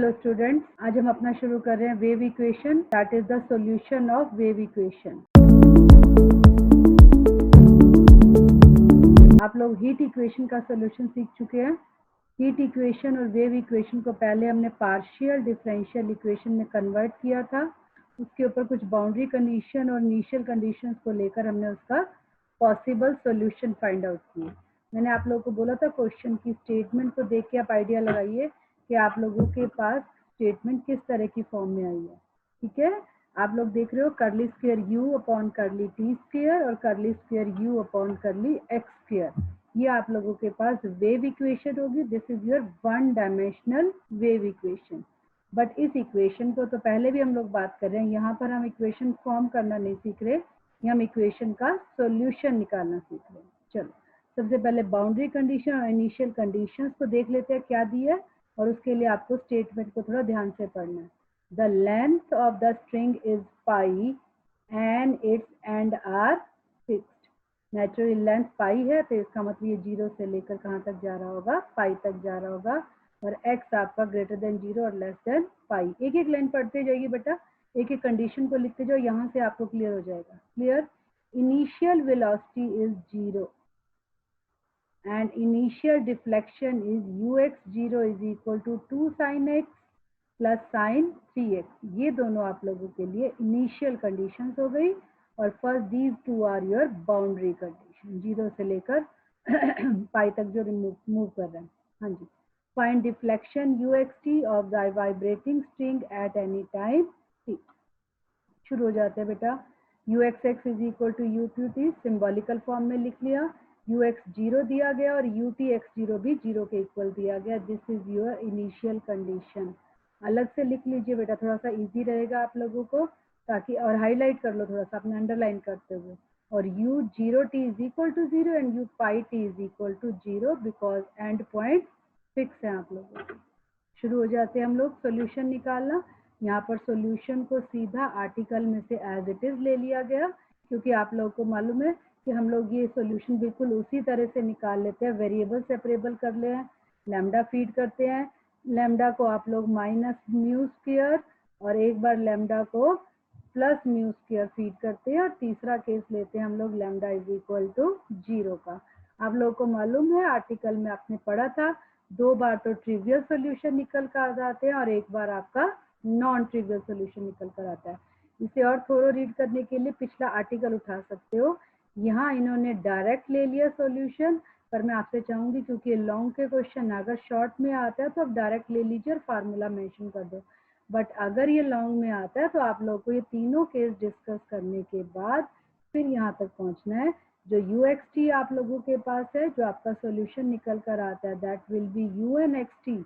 Hello students, आज हम अपना शुरू कर रहे हैं wave equation, that is the solution of wave equation. आप लोग हीट इक्वेशन का सॉल्यूशन सीख चुके हैं। हीट इक्वेशन और वेव इक्वेशन को पहले हमने पार्शियल डिफरेंशियल इक्वेशन में कन्वर्ट किया था। उसके ऊपर कुछ बाउंड्री कंडीशन और इनिशियल कंडीशंस को लेकर हमने उसका पॉसिबल सॉल्यूशन फाइंड आउट किए। मैंने आप लोगों को बोला था क्वेश्चन की स्टेटमेंट को देख के आप आइडिया लगाइए कि आप लोगों के पास स्टेटमेंट किस तरह की फॉर्म में आई है। ठीक है, आप लोग देख रहे हो curly square u upon curly t square और curly square u upon curly x square. ये आप लोगों के पास वेव इक्वेशन होगी। This is your one dimensional wave equation. But इस इक्वेशन को तो पहले भी हम लोग बात कर रहे हैं, यहाँ पर हम इक्वेशन फॉर्म करना नहीं सीख रहे, हम इक्वेशन का सॉल्यूशन निकालना सीख रहे हैं। चलो सबसे पहले बाउंड्री कंडीशन और इनिशियल कंडीशंस को देख लेते हैं क्या दिया है, और उसके लिए आपको स्टेटमेंट को थोड़ा ध्यान से पढ़ना है। The length of the string is pi and its end are fixed. Natural length pi है तो इसका मतलब ये 0 से लेकर कहाँ तक जा रहा होगा, पाई तक जा रहा होगा। और x आपका ग्रेटर देन 0 और लेस देन पाई। एक एक लाइन पढ़ते जाइए बेटा, एक एक कंडीशन को लिखते जाओ, यहाँ से आपको क्लियर हो जाएगा। Clear. Initial velocity is 0 and initial deflection is ux0 is equal to 2 sin x plus sin 3x। ये दोनों आप लोगों के लिए इनिशियल कंडीशंस हो गई। और first these two are your boundary condition, 0 से लेकर पाई तक जो मूव कर रहे हैं। हाँ जी। Find deflection uxt of the vibrating string at any time t। शुरू हो जाते हैं बेटा। uxx is equal to u2t symbolical form में लिख लिया। ux0 दिया गया और utx0 भी 0 के इक्वल दिया गया। This is your initial condition. अलग से लिख लीजिए बेटा, थोड़ा सा इजी रहेगा आप लोगों को, ताकि और हाईलाइट कर लो थोड़ा सा अपने अंडरलाइन करते हुए। और u0t is equal to 0 and u pi t is equal to 0 because end point fix है आप लोगों को। शुरू हो जाते हैं हम लोग सोल्यूशन निकालना। यहाँ पर सॉल्यूशन को सीधा आर्टिकल में से एज इट इज ले लिया गया, क्योंकि आप लोगों को मालूम है कि हम लोग ये सॉल्यूशन बिल्कुल उसी तरह से निकाल लेते हैं। वेरिएबल सेपरेबल कर ले हैं, लैम्डा फीड करते हैं। लैम्डा को आप लोग माइनस म्यू स्क्वायर और एक बार लैम्डा को प्लस म्यू स्क्वायर फीड करते हैं। और तीसरा केस लेते हैं हम लोग लैम्डा इज इक्वल टू 0 का। आप लोगों को मालूम है आर्टिकल में आपने पढ़ा था, 2 बार तो ट्रिवियल सोल्यूशन निकल कर आते हैं और एक बार आपका नॉन ट्रिवियल सोल्यूशन निकल कर आता है। इसे और थोड़ा रीड करने के लिए पिछला आर्टिकल उठा सकते हो। यहाँ इन्होंने डायरेक्ट ले लिया सॉल्यूशन, पर मैं आपसे चाहूंगी क्योंकि लॉन्ग के क्वेश्चन अगर शॉर्ट में आता है तो आप डायरेक्ट ले लीजिए और फार्मूला मेंशन कर दो। बट अगर ये लॉन्ग में आता है तो आप लोग को ये तीनों केस डिस्कस करने के बाद फिर यहाँ तक पहुँचना है। जो uxt आप लोगों के पास है, जो आपका सॉल्यूशन निकल कर आता है, दैट विल बी unxt।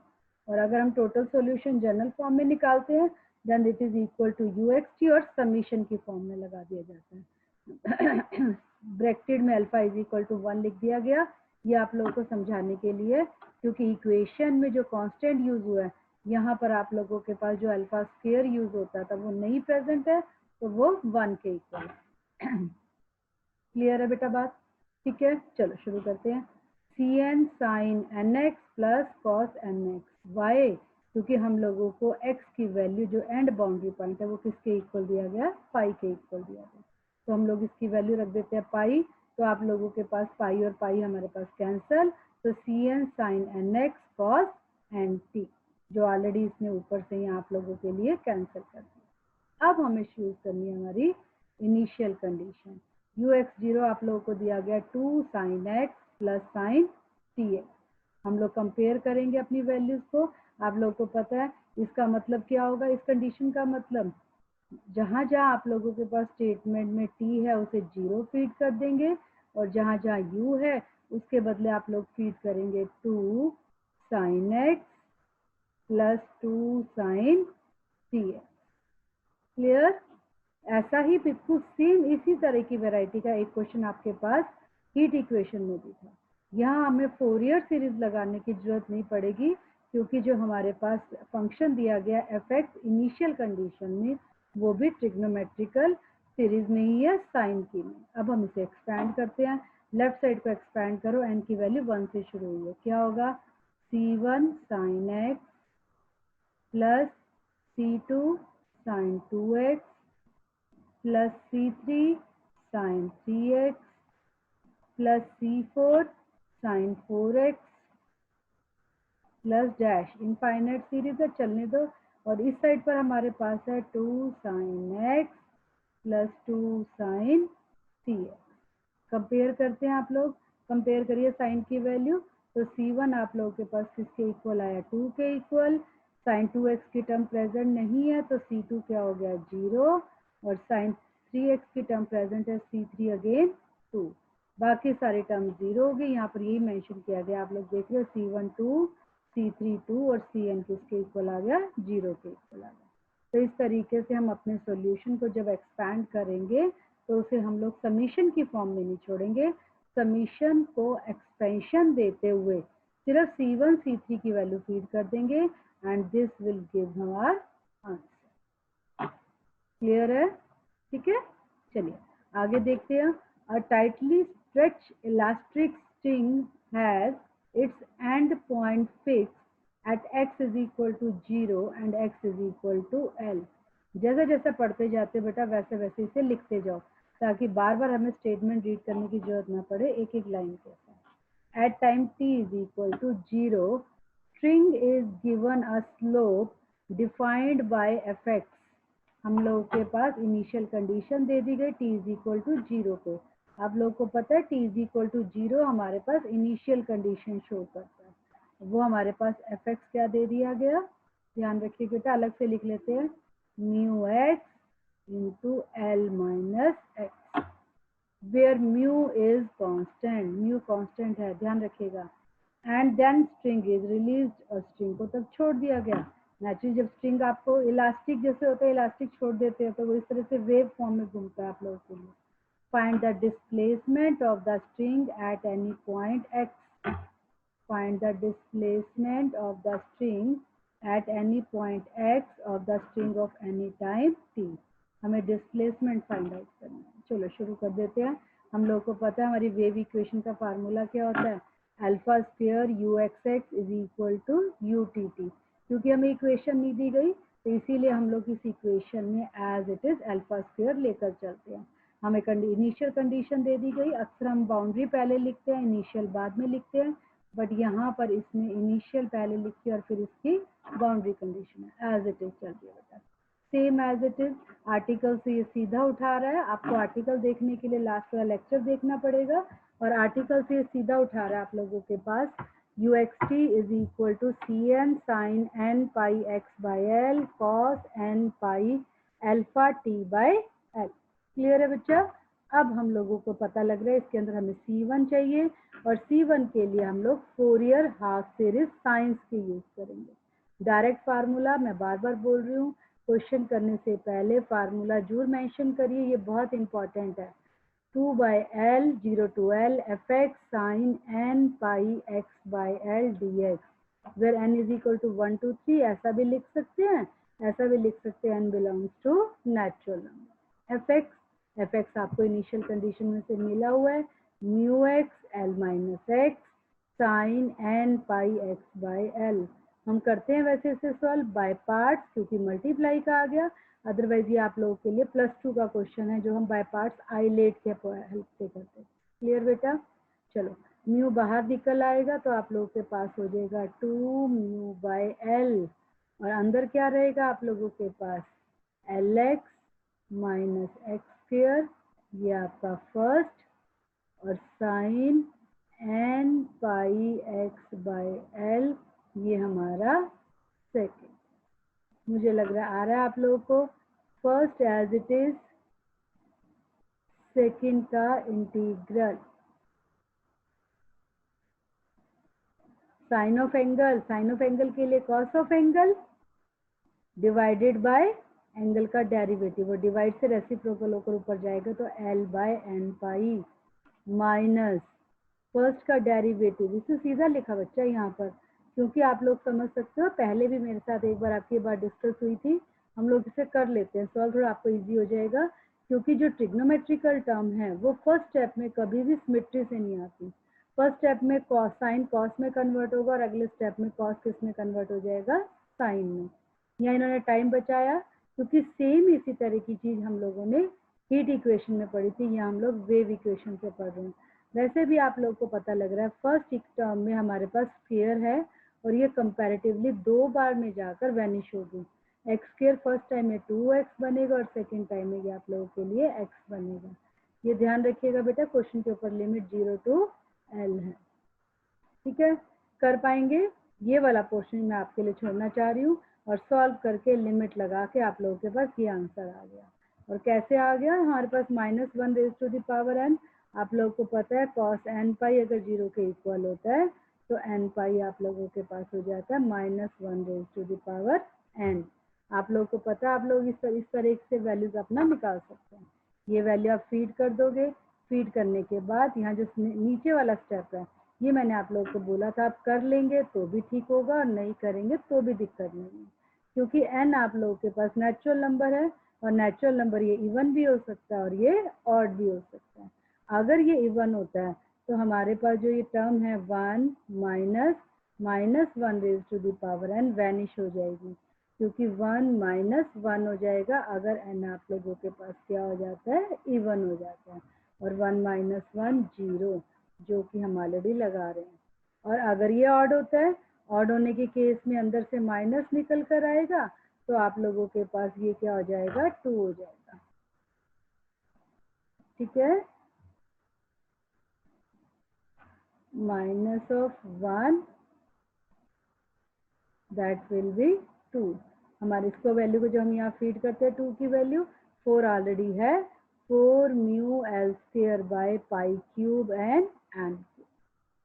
और अगर हम टोटल सॉल्यूशन जनरल फॉर्म में निकालते हैं then it is equal to uxt और समीशन की फॉर्म में लगा दिया जाता है। ब्रैकेट में अल्फा इज इक्वल टू 1 लिख दिया गया। ये आप लोगों को समझाने के लिए, क्योंकि इक्वेशन में जो कांस्टेंट यूज हुआ है, यहाँ पर आप लोगों के पास जो अल्फा स्क्वायर यूज होता था वो नहीं प्रेजेंट है, तो वो 1 के इक्वल है। क्लियर है बेटा बात? ठीक है, चलो शुरू करते हैं। cn sin nx plus cos nx y, क्योंकि हम लोगों को x की वैल्यू जो एंड बाउंड्री पॉइंट है वो किसके इक्वल दिया गया, पाई के इक्वल दिया गया। तो हम लोग इसकी वैल्यू रख देते हैं पाई। तो आप लोगों के पास पाई और पाई हमारे पास कैंसल, तो cn sin nx cos nt जो ऑलरेडी इसने ऊपर से ही आप लोगों के लिए कैंसिल कर दिया। अब हमें यूज करनी है हमारी इनिशियल कंडीशन। ux0 आप लोगों को दिया गया 2 sin x plus sin tx। हम लोग कंपेयर करेंगे अपनी वैल्यूज को। आप लोगों को पता है इसका मतलब क्या होगा, इस कंडीशन का मतलब जहां जहां आप लोगों के पास स्टेटमेंट में t है उसे 0 फीड कर देंगे, और जहां जहां u है उसके बदले आप लोग फीड करेंगे 2 sin x plus 2 sin tx। Clear? ऐसा ही बिल्कुल सेम इसी तरह की वैरायटी का एक क्वेश्चन आपके पास हीट इक्वेशन में भी था। यहाँ हमें फोरियर सीरीज लगाने की जरूरत नहीं पड़ेगी, क्योंकि जो हमारे पास फंक्शन दिया गया एफएक्स इनिशियल कंडीशन में वो भी ट्रिग्नोमेट्रिकल सीरीज में ही है, साइन की में। अब हम इसे एक्सपैंड करते हैं। लेफ्ट साइड को एक्सपैंड करो, एन की वैल्यू 1 से शुरू हुई है, क्या होगा, c1 sin x plus C2 sine 2x plus C3 sine 3x plus C4 sine 4x plus dash. Infinite series है, चलने दो। और इस साइड पर हमारे पास है 2 sine x plus 2 sine 3x। Compare करते हैं, आप लोग कंपेयर करिए साइन की वैल्यू। तो C1 आप लोगों के पास किसके इक्वल आया, 2 के इक्वल। साइन 2x की टर्म प्रेजेंट नहीं है तो C2 क्या हो गया, 0। और साइन 3x की टर्म प्रेजेंट है, C3 अगेन 2। बाकी सारी टर्म 0 होगी। यहाँ पर यही मेंशन किया गया, आप लोग देख रहे हो, C1 2, C3 2 और Cn किसके इक्वल आ गया, 0 के इक्वल आ गया। तो इस तरीके से हम अपने सॉल्यूशन को जब एक्सपैंड करेंगे तो उसे हम लोग समीशन की फॉर्म में नहीं छोड़ेंगे। समीशन को एक्सपेंशन देते हुए सिर्फ C1 C3 की वैल्यू फीड कर देंगे and this will give our answer. Clear है? ठीक है, चलिए आगे देखते हैं। A tightly stretch elastic string has its end point fix at x is equal to 0 and x is equal to l। जैसे जैसे पढ़ते जाते बेटा वैसे वैसे इसे लिखते जाओ ताकि बार बार हमें स्टेटमेंट रीड करने की जरूरत ना पड़े एक एक लाइन के साथ। At time t is equal to 0 string is given a slope defined by fx। हम लोगों के पास इनिशियल कंडीशन दे दी गई t इज इक्वल टू 0 पे। आप लोगों को पता है t इज इक्वल टू 0 हमारे पास इनिशियल कंडीशन शो करता है। वो हमारे पास fx क्या दे दिया गया, ध्यान रखिए बेटा, अलग से लिख लेते हैं, mu x into l minus x, where mu is constant, mu constant है, ध्यान रखिएगा। And then string is released, और स्ट्रिंग को तब छोड़ दिया गया। नेचुरली जब स्ट्रिंग आपको इलास्टिक जैसे होता है, इलास्टिक छोड़ देते हैं तो वो इस तरह से वेव फॉर्म में घूमता है आप लोगों के लिए। Find the displacement of the string at any point x। Find the displacement of the string at any point x of the string of any time t। हमें डिस्प्लेसमेंट फाइंड आउट करना है। चलो शुरू कर देते हैं। हम लोगों को पता है हमारी वेव इक्वेशन का फार्मूला क्या होता है, alpha square u x x is equal to u t t. क्योंकि हमें इक्वेशन नहीं दी गई तो इसीलिए हम लोग इस इक्वेशन में as it is alpha square लेकर चलते हैं। हमें इनिशियल कंडीशन दे दी गई, अक्सर हम बाउंड्री पहले लिखते हैं इनिशियल बाद में लिखते हैं, बट यहाँ पर इसमें इनिशियल पहले लिखी और फिर इसकी बाउंड्री कंडीशन है, एज इट इज चलती है बेटा, same as it is. Article से ये सीधा उठा रहा है, आपको आर्टिकल देखने के लिए लास्ट वाला लेक्चर देखना पड़ेगा, और आर्टिकल से सीधा उठा रहा है आप लोगों के पास u x t is equal to c n sine n pi x by l cos n pi alpha t by l. Clear है बच्चा? अब हम लोगों को पता लग रहा है इसके अंदर हमें C1 चाहिए, और C1 के लिए हम लोग फोरियर हाफ सीरीज साइंस की यूज करेंगे। डायरेक्ट फार्मूला मैं बार बार बोल रही हूँ, क्वेश्चन करने से पहले फार्मूला जरूर मेंशन करिए, ये बहुत इंपॉर्टेंट है। 2 by l 0 to l f x sine n pi x by l d x, where n is equal to 1 2 3। ऐसा भी लिख सकते हैं, ऐसा भी लिख सकते हैं, n belongs to natural number. F x आपको इनिशियल कंडीशन में से मिला हुआ है, mu x l minus x sine n pi x by l. हम करते हैं वैसे इसे सॉल्व बाय पार्ट्स क्योंकि मल्टीप्लाई का आ गया, अदरवाइज ये आप लोगों के लिए +2 का क्वेश्चन है जो हम बाय पार्ट्स आईलेट के हेल्प से करते हैं। क्लियर बेटा? चलो म्यू बाहर निकल आएगा तो आप लोगों के पास हो जाएगा 2 म्यू बाय एल, और अंदर क्या रहेगा आप लोगों के पास, l x minus x square, ये आपका फर्स्ट, और sine n pi x by l ये हमारा सेकेंड। मुझे लग रहा है आ रहा है आप लोगों को। First as it is, second का integral, sine of angle, sine of angle के लिए cos of angle divided by angle का डेरिवेटिव, और डिवाइड से रेसिप्रोकल होकर ऊपर जाएगा तो l by n pi minus first का डेरिवेटिव, इसे सीधा लिखा बच्चा यहाँ पर क्योंकि आप लोग समझ सकते हो, पहले भी मेरे साथ एक बार आपकी बात डिस्कस हुई थी, हम लोग इसे कर लेते हैं सॉल्व, थोड़ा आपको इजी हो जाएगा। क्योंकि जो ट्रिग्नोमेट्रिकल टर्म है वो फर्स्ट स्टेप में कभी भी सिमेट्री से नहीं आती। फर्स्ट स्टेप में कॉस साइन कॉस में कन्वर्ट होगा और अगले स्टेप में कॉस किस में कन्वर्ट हो जाएगा, साइन में। यहाँ इन्होंने टाइम बचाया क्योंकि सेम इसी तरह की चीज हम लोगों ने हीट इक्वेशन में पढ़ी थी, यहाँ हम लोग वेव इक्वेशन से पढ़ रहे हैं। वैसे भी आप लोग को पता लग रहा है फर्स्ट टर्म में हमारे पास स्फीयर है और ये कंपैरेटिवली 2 बार में जाकर वैनिश होगी। एक्स स्क्वायर फर्स्ट टाइम में 2x बनेगा और सेकेंड टाइम में ये आप लोगों के लिए x बनेगा। ये ध्यान रखिएगा बेटा, क्वेश्चन के ऊपर लिमिट 0 to L है। ठीक है, कर पाएंगे? ये वाला पोर्शन मैं आपके लिए छोड़ना चाह रही हूँ और सॉल्व करके लिमिट लगा के आप लोगों के पास ये आंसर आ गया। और कैसे आ गया? हमारे पास -1 raise to the power n। आप लोगों को पता है cos n पाई अगर 0 के इक्वल होता है तो n पाई आप लोगों के पास हो जाता है -1 raise to the power n। आप लोगों को पता है, आप लोग इस तरह से वैल्यूज अपना निकाल सकते हैं। ये वैल्यू आप फीड कर दोगे, फीड करने के बाद यहाँ जो नीचे वाला स्टेप है ये मैंने आप लोगों को बोला था, आप कर लेंगे तो भी ठीक होगा और नहीं करेंगे तो भी दिक्कत नहीं है, क्योंकि n आप लोगों के पास नेचुरल नंबर है और नेचुरल नंबर ये इवन भी हो सकता है और ये ऑड भी हो सकता है। अगर ये इवन होता है तो हमारे पास जो ये टर्म है 1 minus 1 raise to the power n vanish हो जाएगी, क्योंकि 1 - 1 हो जाएगा अगर n आप लोगों के पास क्या हो जाता है, इवन हो जाता है। और 1 - 1 0, जो कि हम ऑलरेडी लगा रहे हैं। और अगर ये ऑड होता है, ऑड होने के केस में अंदर से माइनस निकल कर आएगा तो आप लोगों के पास ये क्या हो जाएगा, 2 हो जाएगा। ठीक है, -1 दैट विल बी 2। हमारे इसको वैल्यू को जो हम यहाँ फीड करते हैं 2 की वैल्यू 4 ऑलरेडी है, 4 mu l square by pi cube n n.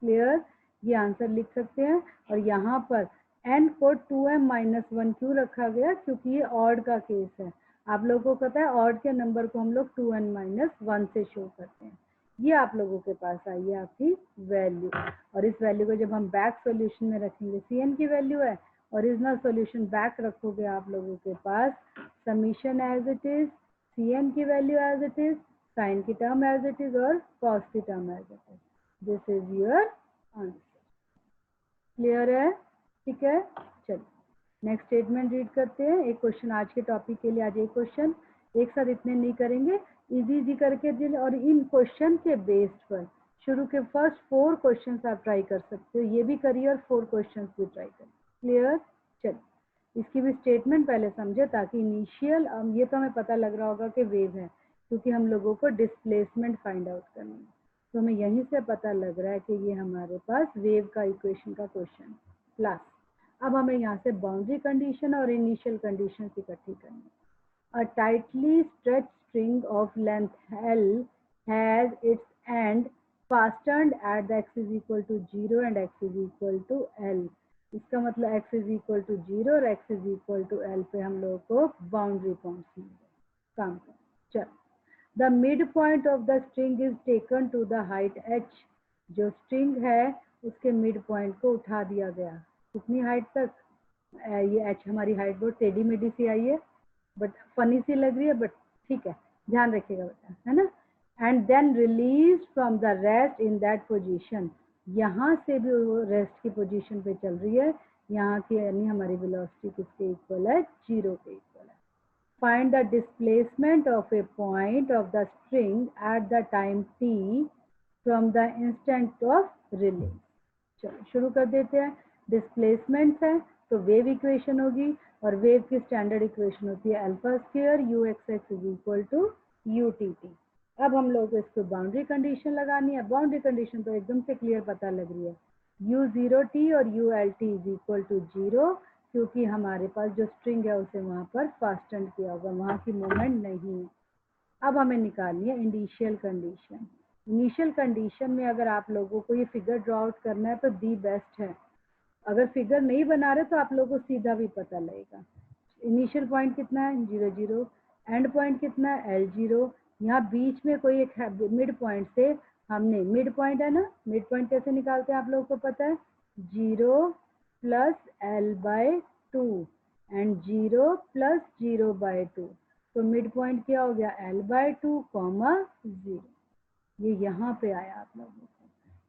Clear? ये आंसर लिख सकते हैं। और यहाँ पर n को 2m - 1 क्यों रखा गया, क्योंकि ये ऑड का केस है। आप लोगों को पता है ऑड के नंबर को हम लोग 2n - 1 से शो करते हैं। ये आप लोगों के पास आई है आपकी वैल्यू, और इस वैल्यू को जब हम बैक सॉल्यूशन में रखेंगे, cn की वैल्यू है, ओरिजिनल सॉल्यूशन बैक रखोगे आप लोगों के पास summation as it is, cn की value as it is, sine की टर्म एज इट इज और कॉस की term as it is. This is your answer. Clear है? ठीक है, चलिए नेक्स्ट स्टेटमेंट रीड करते हैं। एक क्वेश्चन आज के टॉपिक के लिए, आज एक क्वेश्चन, एक साथ इतने नहीं करेंगे, इजी करके दिन। और इन क्वेश्चन के बेस्ड पर शुरू के फर्स्ट 4 क्वेश्चन आप ट्राई कर सकते हो, ये भी करिए और 4 क्वेश्चन भी ट्राई करिए। क्लियर? चलिए इसकी भी स्टेटमेंट पहले समझे ताकि इनिशियल, ये तो हमें पता लग रहा होगा कि वेव है, क्योंकि हम लोगों को डिस्प्लेसमेंट फाइंड आउट करना है, तो हमें यहीं से पता लग रहा है कि ये हमारे पास वेव का इक्वेशन का क्वेश्चन प्लस। अब हमें यहाँ से बाउंड्री कंडीशन और इनिशियल कंडीशन इकट्ठी करनी है। A tightly stretched string of length L has its end fastened at the x is equal to 0 and x is equal to L। इसका मतलब x is equal to 0 और x is equal to L पे हम लोगों को boundary points मिल काम कर। चलो, the midpoint of the string is taken to the height h। जो स्ट्रिंग है उसके मिड पॉइंट को उठा दिया गया, कितनी हाइट तक? ये h हमारी हाइट बहुत टेढ़ी मेढ़ी सी आई है, बट फनी सी लग रही है, बट ठीक है, ध्यान रखिएगा बेटा, है ना। And then release from the rest in that position, यहाँ से भी वो रेस्ट की पोजीशन पे चल रही है, यहाँ की यानी हमारी वेलोसिटी किसके इक्वल है, 0 के इक्वल है। Find the displacement of A point of the string at the time t from the instant of release. चलो शुरू कर देते हैं। डिस्प्लेसमेंट है तो वेव इक्वेशन होगी, और वेव की स्टैंडर्ड इक्वेशन होती है alpha square u x x is equal to u t t. अब हम लोग इसको बाउंड्री कंडीशन लगानी है। बाउंड्री कंडीशन तो एकदम से क्लियर पता लग रही है, यू 0 टी और u l t is equal to 0, क्योंकि हमारे पास जो स्ट्रिंग है उसे वहाँ पर फास्टन किया होगा, वहाँ की मूवमेंट नहीं है। अब हमें निकालनी है इनिशियल कंडीशन। इनिशियल कंडीशन में अगर आप लोगों को ये फिगर ड्रॉ आउट करना है तो दी बेस्ट है, अगर फिगर नहीं बना रहे तो आप लोगों को सीधा भी पता लगेगा। इनिशियल पॉइंट कितना है, 0 0, एंड पॉइंट कितना है, L0। यहाँ बीच में कोई एक मिड पॉइंट से हमने, मिड पॉइंट है ना, मिड पॉइंट कैसे निकालते हैं आप लोगों को पता है, 0 प्लस L/2 एंड 0 प्लस 0/2, तो मिड पॉइंट क्या हो गया, L/2, 0। ये यहाँ पे आया आप लोगों को।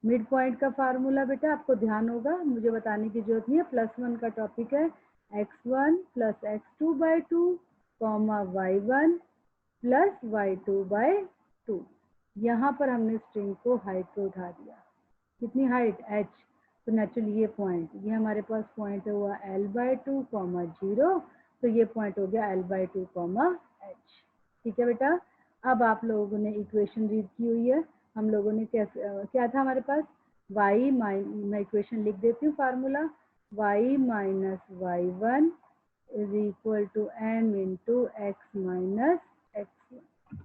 मिड पॉइंट का फार्मूला बेटा आपको ध्यान होगा, मुझे बताने की जरूरत नहीं है, +1 का टॉपिक है, x1 plus x2 by 2 comma y1 plus y2 by 2। यहाँ पर हमने स्ट्रिंग को हाइट पे उठा दिया। कितनी हाइट? h। तो नेचुरली ये पॉइंट, ये हमारे पास पॉइंट हुआ l बाई 2 कॉमा 0, तो ये पॉइंट हो गया l बाई 2 कॉमा h। ठीक है बेटा। अब आप लोगों ने इक्वेशन रीड की हुई है। हम लोगों ने क्या था हमारे पास? y मैं इक्वेशन लिख देती हूँ formula, y minus y1 is equal to m into x minus x1।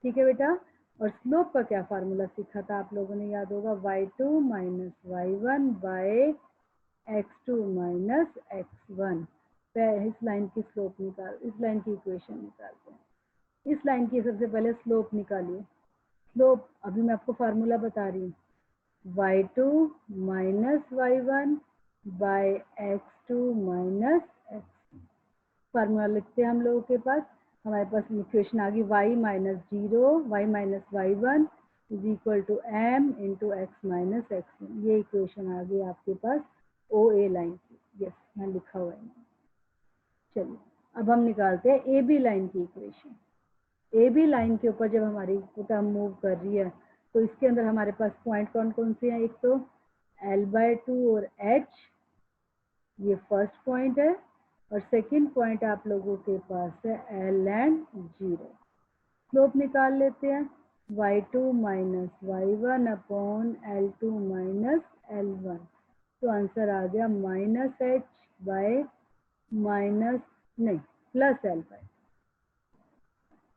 ठीक है बेटा। और स्लोप का क्या फार्मूला सीखा था आप लोगों ने? याद होगा, y2 minus y1 by x2 minus x1। इस लाइन की स्लोप निकाल, इस लाइन की इक्वेशन निकालते हैं। इस लाइन की सबसे पहले स्लोप निकालिए। स्लोप अभी मैं आपको फार्मूला बता रही हूँ, y2 minus y1 by x2 minus x। Formula लिखते हैं हम लोगों के पास, हमारे पास इक्वेशन आ गई y minus 0 y minus y1 is equal to m into x minus x. ये इक्वेशन आ गई आपके पास ओ ए लाइन की। यस, यहाँ लिखा हुआ है। चलिए अब हम निकालते हैं ए बी लाइन की इक्वेशन। ए बी लाइन के ऊपर जब हमारी टर्म मूव कर रही है तो इसके अंदर हमारे पास पॉइंट कौन कौन से हैं? एक तो l बाई 2 और h, ये फर्स्ट पॉइंट है, और सेकंड पॉइंट आप लोगों के पास है l एंड 0। स्लोप निकाल लेते हैं, y2 minus y1 upon l2 minus l1। तो आंसर आ गया माइनस h बाय माइनस नहीं प्लस l बाय।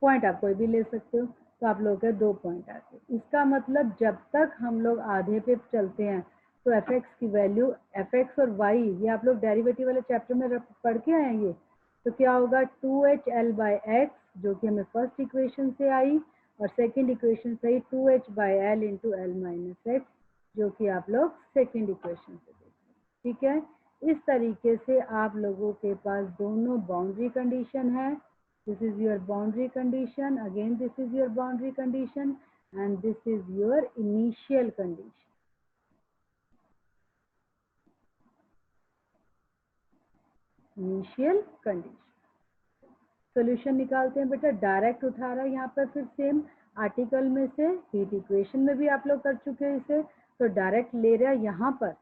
पॉइंट आप कोई भी ले सकते हो, तो आप लोगों के 2 पॉइंट आते हैं। इसका मतलब जब तक हम लोग आधे पे चलते हैं तो एफ एक्स की वैल्यू, एफ एक्स और वाई, ये आप लोग डेरिवेटिव वाले चैप्टर में पढ़ के आए ये, तो क्या होगा 2h l बाई एक्स, जो कि हमें फर्स्ट इक्वेशन से आई, और सेकंड इक्वेशन से आई 2h by l into l minus x, जो कि आप लोग सेकंड इक्वेशन से देखें। ठीक है। इस तरीके से आप लोगों के पास दोनों बाउंड्री कंडीशन है। This is your boundary condition, again this is your boundary condition, and this is your initial condition. Initial condition. Solution निकालते हैं बेटा, डायरेक्ट उठा रहा है यहाँ पर, फिर सेम आर्टिकल में से, हीट इक्वेशन में भी आप लोग कर चुके हैं इसे, तो डायरेक्ट ले रहा है यहाँ पर।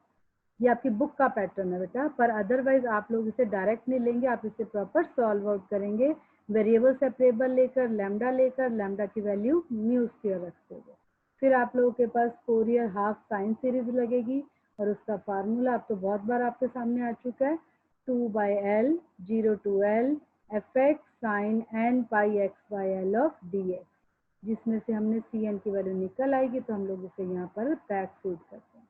ये आपकी बुक का पैटर्न है बेटा, पर अदरवाइज आप लोग इसे डायरेक्ट नहीं लेंगे, आप इसे प्रॉपर सॉल्व आउट करेंगे, वेरिएबल सेपरेबल लेकर, लैम्डा की वैल्यू म्यू स्क्वायर रखते हुए। फिर आप लोगों के पास फोरियर हाफ साइन सीरीज लगेगी, और उसका फार्मूला अब तो बहुत बार आपके सामने आ चुका है, 2 by l 0 to l f x sine n pi x by l of d x, जिसमें से हमने सी एन की वैल्यू निकल आएगी, तो हम लोग इसे यहाँ पर बैक फूड करते हैं।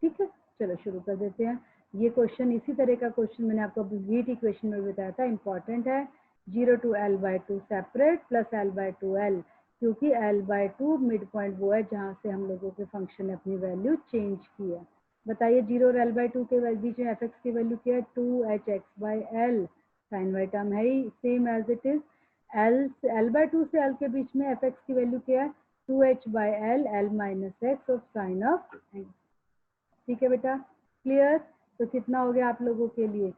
ठीक है, चलो शुरू कर देते हैं। ये क्वेश्चन, इसी तरह का क्वेश्चन मैंने आपको हीट इक्वेशन में बताया था, इंपॉर्टेंट है। 0 to l by 2 separate plus l by 2l, क्योंकि l बाई 2 मिड पॉइंट वो है जहाँ से हम लोगों के फंक्शन ने अपनी वैल्यू चेंज की है। बताइए 0 और l बाई 2 के बीच में एफ एक्स की वैल्यू क्या है? 2h x by l, sine y term है ही, same as it is. l by 2 से l के बीच में एफ एक्स की वैल्यू क्या है? 2h by l minus x of sine of n। ठीक है बेटा, क्लियर? तो कितना हो गया आप लोगों के लिए?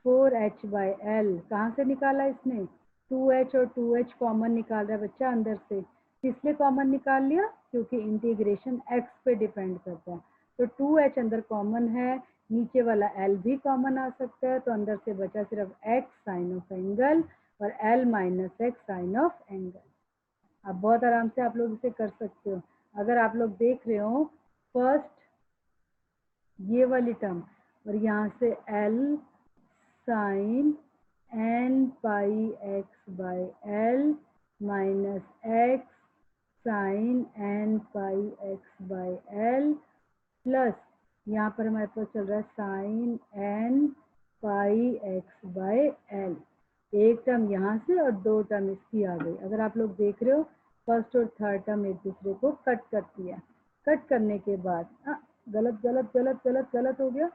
4h by l। कहाँ से निकाला इसने? 2h और 2h कॉमन निकाल रहा है बच्चा अंदर से। इसलिए कॉमन निकाल लिया क्योंकि इंटीग्रेशन x पे डिपेंड करता है, तो 2h अंदर कॉमन है, नीचे वाला l भी कॉमन आ सकता है, तो अंदर से बचा सिर्फ x साइन ऑफ एंगल और l minus x sine of angle. अब बहुत आराम से आप लोग इसे कर सकते हो। अगर आप लोग देख रहे हो फर्स्ट ये वाली टर्म, और यहाँ से l sine n pi x by l minus x sine n pi x by l plus यहाँ पर हमारे पास चल रहा है sine n pi x by l। एक टर्म यहाँ से और 2 टर्म इसकी आ गई। अगर आप लोग देख रहे हो फर्स्ट और थर्ड टर्म एक दूसरे को कट करती है। कट करने के बाद गलत गलत गलत गलत गलत हो गया।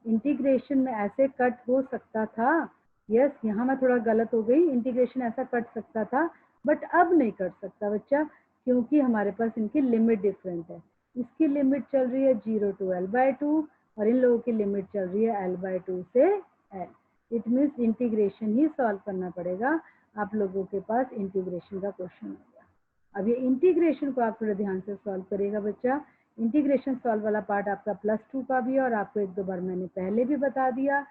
इंटीग्रेशन में ऐसे कट हो सकता था, यस यहाँ मैं थोड़ा गलत हो गई, इंटीग्रेशन ऐसा कट सकता था, बट अब नहीं कट सकता बच्चा, क्योंकि हमारे पास इनकी लिमिट डिफरेंट है। इसकी लिमिट चल रही है 0 टू l बाई 2 और इन लोगों की लिमिट चल रही है l बाई 2 से l। It means integration he solve करना पड़ेगा। आप लोगों के पास इंटीग्रेशन का क्वेश्चन हो गया। अब ये इंटीग्रेशन को आप थोड़ा ध्यान से सॉल्व करिएगा बच्चा। इंटीग्रेशन सॉल्व वाला पार्ट आपका +2 का भी है और आपको 1-2 बार मैंने पहले भी बता दिया।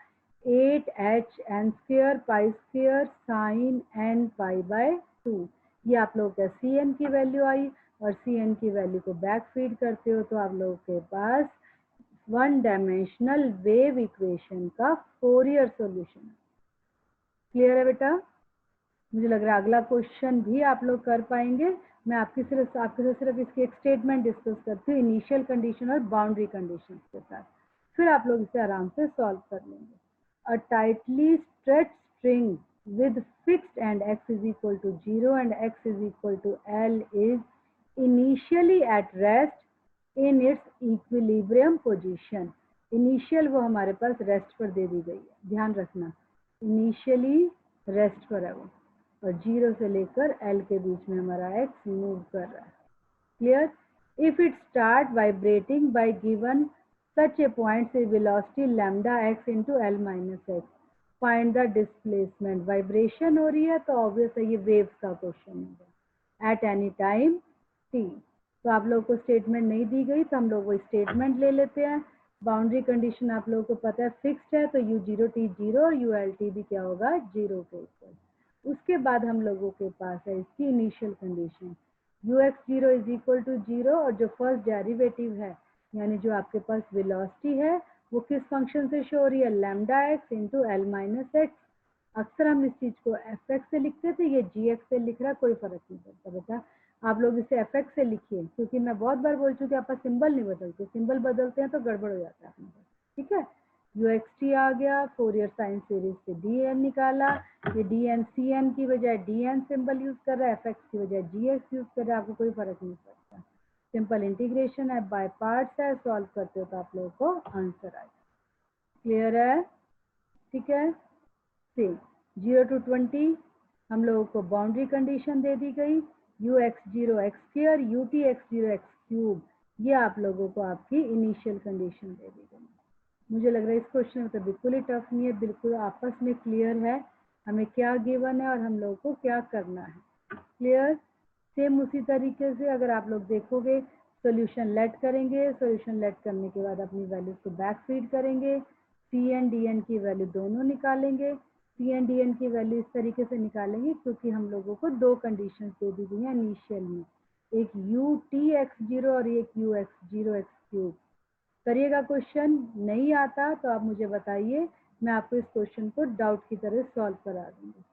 8h(n²) π² sin n π/2 ये आप लोगों का Cn की वैल्यू आई और Cn की वैल्यू को बैक फीड करते हो तो आप लोगों के पास वन डायमेंशनल वेव इक्वेशन का फोरियर सॉल्यूशन। क्लियर है बेटा? मुझे लग रहा है अगला क्वेश्चन भी आप लोग कर पाएंगे। मैं आपके साथ सिर्फ इसकी एक स्टेटमेंट डिस्कस करती हूँ इनिशियल कंडीशन और बाउंड्री कंडीशन के साथ, फिर आप लोग इसे आराम से सॉल्व कर लेंगे। A tightly stretched string with fixed end x is equal to 0 and x is equal to L is initially at rest in its equilibrium position। Initial वो हमारे पास रेस्ट पर दे दी गई है, ध्यान रखना इनिशियली रेस्ट पर है वो, और 0 से लेकर L के बीच में हमारा x मूव कर रहा है। Clear? If it start vibrating by given such a point से velocity lambda x into L minus x, find the displacement. Vibration हो रही है तो ऑब्वियस है ये वेव्स का क्वेश्चन होगा एट एनी टाइम t। तो आप लोगों को स्टेटमेंट नहीं दी गई तो हम लोग वो स्टेटमेंट ले लेते हैं। बाउंड्री कंडीशन आप लोगों को पता है फिक्स्ड है तो u0t 0 और ult भी क्या होगा 0 के ऊपर। उसके बाद हम लोगों के पास है इसकी initial condition ux0 is equal to 0 और जो फर्स्ट डेरिवेटिव है यानी जो आपके पास वेलोसिटी है वो किस फंक्शन से शो हो रही है lambda x into L minus x। अक्सर हम इस चीज को fx से लिखते थे, ये gx से लिख रहा कोई फर्क नहीं पड़ता बेटा, आप लोग इसे fx से लिखिए क्योंकि मैं बहुत बार बोल चुकी हूँ आप सिंबल नहीं बदलते, सिंबल बदलते हैं तो गड़बड़ हो जाता है। ठीक है, uxt आ गया, फोरियर साइन सीरीज से dn निकाला, ये dn cn की बजाय dn सिंबल यूज कर रहा है, fx की बजाय gx यूज कर रहा है, आपको कोई फर्क नहीं पड़ता। सिंपल इंटीग्रेशन है, बाय पार्ट्स है, सॉल्व करते हो तो आप लोगों को आंसर आएगा। क्लियर है? ठीक है, सेम 0 to 20 हम लोगों को बाउंड्री कंडीशन दे दी गई ux0 x², utx0 x³, ये आप लोगों को आपकी इनिशियल कंडीशन दे दी गई। मुझे लग रहा है इस क्वेश्चन में तो बिल्कुल ही टफ नहीं है, बिल्कुल आपस में क्लियर है हमें क्या गिवन है और हम लोगों को क्या करना है। क्लियर? सेम उसी तरीके से अगर आप लोग देखोगे सॉल्यूशन लेट करेंगे, सॉल्यूशन लेट करने के बाद अपनी वैल्यूज को बैक फीड करेंगे, Cn Dn की वैल्यू दोनों निकालेंगे। Cn Dn की वैल्यू इस तरीके से निकालेंगे क्योंकि हम लोगों को दो कंडीशंस दे दी गई हैं इनिशियल में, एक utx0 और एक ux0 x³। करिएगा, क्वेश्चन नहीं आता तो आप मुझे बताइए, मैं आपको इस क्वेश्चन को डाउट की तरह सॉल्व करा दूंगी।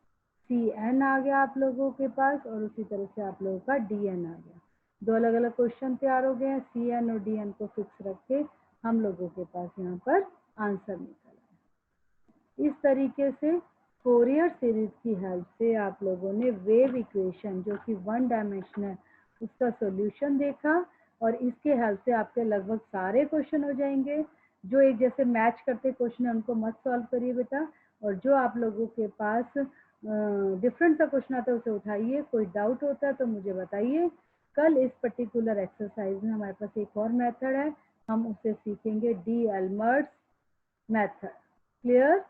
Cn आ गया आप लोगों के पास और उसी तरह से आप लोगों का Dn आ गया, दो अलग अलग क्वेश्चन तैयार हो गए हैं। Cn और Dn को फिक्स रख के हम लोगों के पास यहाँ पर आंसर निकला। इस तरीके से फोरियर सीरीज की हेल्प से आप लोगों ने वेव इक्वेशन जो कि वन डायमेंशनल उसका सॉल्यूशन देखा और इसके हेल्प से आपके लगभग सारे क्वेश्चन हो जाएंगे। जो एक जैसे मैच करते क्वेश्चन है उनको मत सॉल्व करिए बेटा, और जो आप लोगों के पास डिफरेंट सा क्वेश्चन आता है उसे उठाइए। कोई डाउट होता है तो मुझे बताइए। कल इस पर्टिकुलर एक्सरसाइज में हमारे पास एक और मेथड है, हम उसे सीखेंगे डी एल्मर्ट्स मेथड। क्लियर?